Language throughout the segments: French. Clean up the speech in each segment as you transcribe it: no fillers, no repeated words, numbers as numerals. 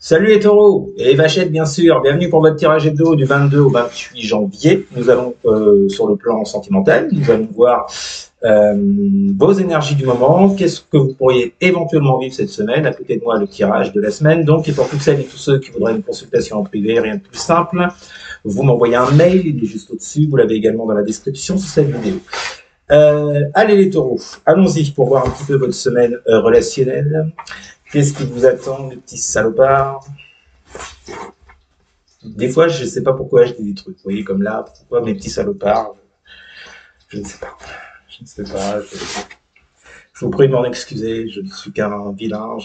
Salut les taureaux et les vachettes bien sûr, bienvenue pour votre tirage hebdo du 22 au 28 janvier. Nous allons sur le plan sentimental, nous allons voir vos énergies du moment, qu'est-ce que vous pourriez éventuellement vivre cette semaine. À côté de moi le tirage de la semaine, donc et pour toutes celles et tous ceux qui voudraient une consultation en privé, rien de plus simple, vous m'envoyez un mail, il est juste au-dessus, vous l'avez également dans la description sous cette vidéo. Allez les taureaux, allons-y pour voir un petit peu votre semaine relationnelle. Qu'est-ce qui vous attend, les petits salopards? Des fois, je ne sais pas pourquoi je dis des trucs. Vous voyez, comme là, pourquoi mes petits salopards? Je ne sais pas. Je ne sais pas. Je vous prie de m'en excuser. Je ne suis qu'un vilain.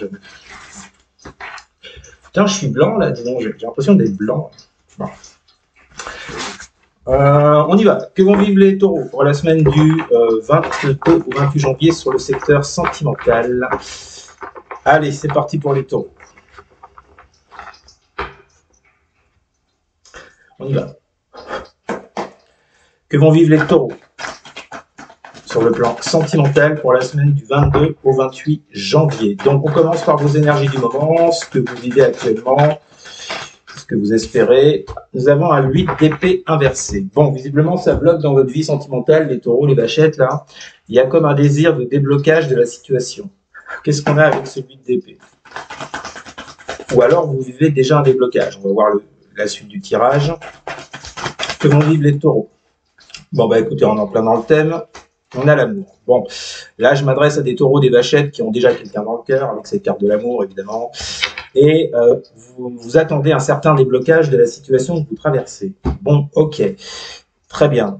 Putain, je suis blanc là, dis donc. J'ai l'impression d'être blanc. Bon. On y va. Que vont vivre les taureaux pour la semaine du 22 au 28 janvier sur le secteur sentimental? Allez, c'est parti pour les taureaux. On y va. Que vont vivre les taureaux sur le plan sentimental pour la semaine du 22 au 28 janvier. Donc, on commence par vos énergies du moment, ce que vous vivez actuellement, ce que vous espérez. Nous avons un 8 d'épée inversé. Bon, visiblement, ça bloque dans votre vie sentimentale, les taureaux, les vachettes, là. Il y a comme un désir de déblocage de la situation. Qu'est-ce qu'on a avec ce 8 d'épée? Ou alors, vous vivez déjà un déblocage. On va voir la suite du tirage. Que vont vivre les taureaux? Bon, bah écoutez, on est en plein dans le thème. On a l'amour. Bon, là, je m'adresse à des taureaux, des vachettes qui ont déjà quelqu'un dans le cœur, avec cette carte de l'amour, évidemment. Et vous attendez un certain déblocage de la situation que vous traversez. Bon, ok. Très bien.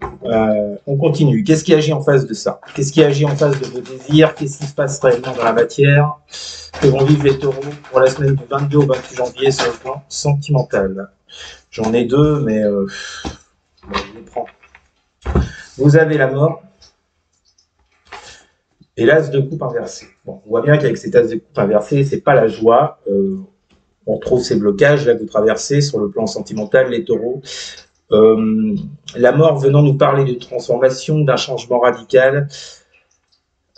On continue. Qu'est-ce qui agit en face de ça? Qu'est-ce qui agit en face de vos désirs? Qu'est-ce qui se passe réellement dans la matière? Que vont vivre les taureaux pour la semaine du 22 au 28 janvier sur le plan sentimental? J'en ai deux, mais je les prends. Vous avez la mort et l'as de coupe inversé. Bon, on voit bien qu'avec cet as de coupe inversé, c'est pas la joie. On retrouve ces blocages là que vous traversez sur le plan sentimental, les taureaux. La mort venant nous parler de transformation, d'un changement radical.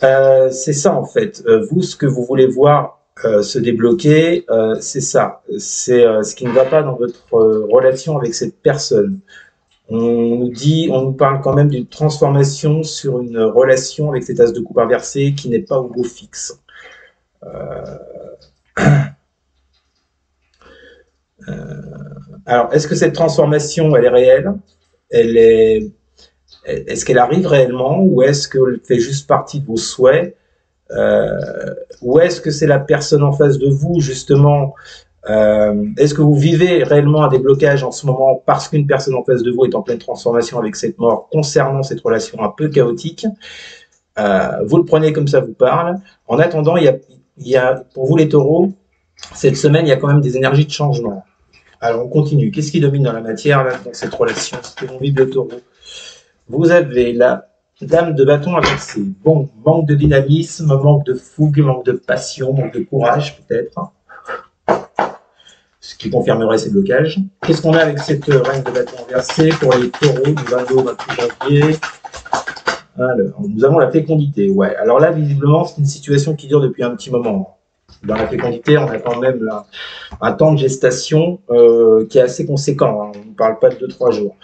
C'est ça en fait. Vous, ce que vous voulez voir se débloquer, c'est ça. C'est ce qui ne va pas dans votre relation avec cette personne. On nous parle quand même d'une transformation sur une relation avec cet as de coupe inversé qui n'est pas au beau fixe. Alors, est-ce que cette transformation, elle est réelle? Est-ce qu'elle arrive réellement ou est-ce qu'elle fait juste partie de vos souhaits? Ou est-ce que c'est la personne en face de vous, justement? Est-ce que vous vivez réellement un déblocage en ce moment parce qu'une personne en face de vous est en pleine transformation avec cette mort concernant cette relation un peu chaotique? Vous le prenez comme ça vous parle. En attendant, il y a pour vous les taureaux, cette semaine, il y a quand même des énergies de changement. Alors on continue. Qu'est-ce qui domine dans la matière, là, dans cette relation? Ce que vont vivre les taureaux. Vous avez la dame de bâton inversée. Bon, manque de dynamisme, manque de fougue, manque de passion, manque de courage peut-être. Ce qui confirmerait ces blocages. Qu'est-ce qu'on a avec cette reine de bâton inversée pour les taureaux du 22 au 28 janvier? Alors, nous avons la fécondité. Ouais. Alors là, visiblement, c'est une situation qui dure depuis un petit moment. Dans la fécondité, on a quand même là, un temps de gestation qui est assez conséquent. Hein. On ne parle pas de 2-3 jours.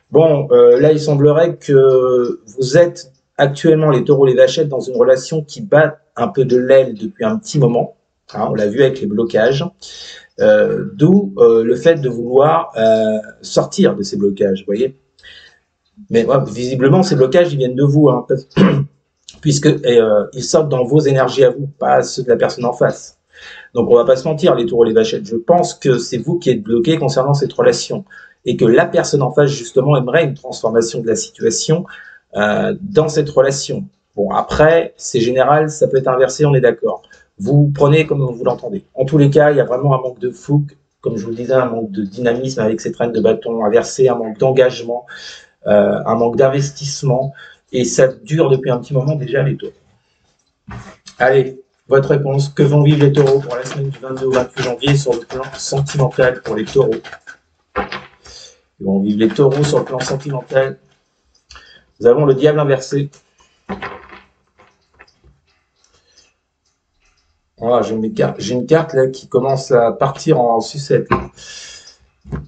Bon, là, il semblerait que vous êtes actuellement, les taureaux, les vachettes, dans une relation qui bat un peu de l'aile depuis un petit moment. Hein, on l'a vu avec les blocages. D'où le fait de vouloir sortir de ces blocages, vous voyez. Mais ouais, visiblement, ces blocages, ils viennent de vous, hein, puisque ils sortent dans vos énergies à vous, pas ceux de la personne en face. Donc, on va pas se mentir, les taureaux, les vachettes. Je pense que c'est vous qui êtes bloqués concernant cette relation et que la personne en face, justement, aimerait une transformation de la situation dans cette relation. Bon, après, c'est général, ça peut être inversé, on est d'accord. Vous prenez comme vous l'entendez. En tous les cas, il y a vraiment un manque de fougue, comme je vous le disais, un manque de dynamisme avec cette reine de bâton inversée, un manque d'engagement, un manque d'investissement, et ça dure depuis un petit moment déjà les taureaux. Allez, votre réponse. Que vont vivre les taureaux pour la semaine du 22 au 28 janvier sur le plan sentimental pour les taureaux? Que vont vivre les taureaux sur le plan sentimental? Nous avons le diable inversé. Voilà, j'ai une carte là qui commence à partir en sucette.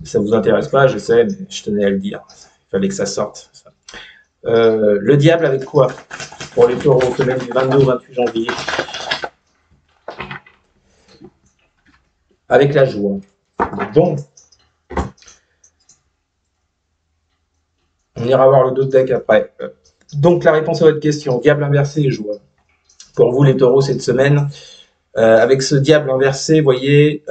Ça vous intéresse pas, je sais, mais je tenais à le dire. Il fallait que ça sorte. Le diable avec quoi pour les taureaux, semaine du 22 au 28 janvier? Avec la joie. Bon. On ira voir le dos de deck après. Donc la réponse à votre question, diable inversé et joie. Pour vous les taureaux cette semaine, avec ce diable inversé, vous voyez,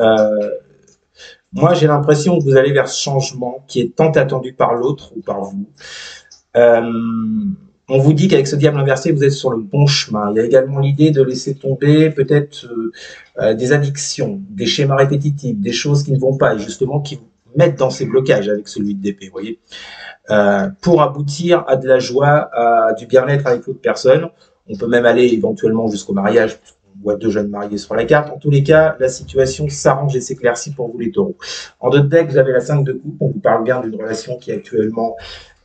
moi j'ai l'impression que vous allez vers ce changement qui est tant attendu par l'autre ou par vous. On vous dit qu'avec ce diable inversé, vous êtes sur le bon chemin. Il y a également l'idée de laisser tomber peut-être des addictions, des schémas répétitifs, des choses qui ne vont pas et justement qui vous mettent dans ces blocages avec celui d'épée, vous voyez, pour aboutir à de la joie, à du bien-être avec l'autre personne. On peut même aller éventuellement jusqu'au mariage, puisqu'on voit 2 jeunes mariés sur la carte. En tous les cas, la situation s'arrange et s'éclaircit pour vous les taureaux. En deux deck, vous avez la 5 de coupe. On vous parle bien d'une relation qui est actuellement...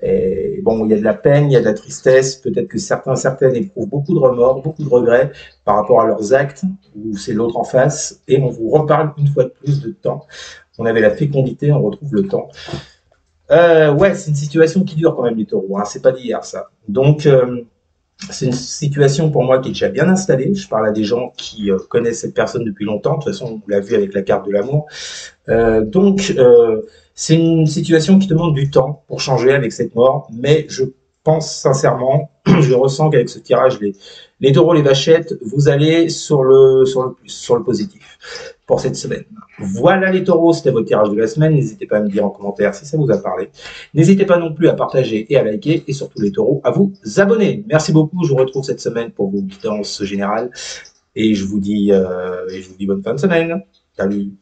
Et bon, il y a de la peine, il y a de la tristesse, peut-être que certaines éprouvent beaucoup de remords, beaucoup de regrets par rapport à leurs actes, ou c'est l'autre en face, et on vous reparle une fois de plus de temps. On avait la fécondité, on retrouve le temps. Ouais, c'est une situation qui dure quand même les taureaux, hein, c'est pas d'hier ça. Donc, c'est une situation pour moi qui est déjà bien installée. Je parle à des gens qui connaissent cette personne depuis longtemps. De toute façon, on l'a vu avec la carte de l'amour. Donc, c'est une situation qui demande du temps pour changer avec cette mort. Mais je pense sincèrement, je ressens qu'avec ce tirage, les taureaux, les vachettes, vous allez sur le positif pour cette semaine. Voilà les taureaux, c'était votre tirage de la semaine. N'hésitez pas à me dire en commentaire si ça vous a parlé. N'hésitez pas non plus à partager et à liker. Et surtout les taureaux, à vous abonner. Merci beaucoup. Je vous retrouve cette semaine pour vos guidances générales. Et je vous dis bonne fin de semaine. Salut.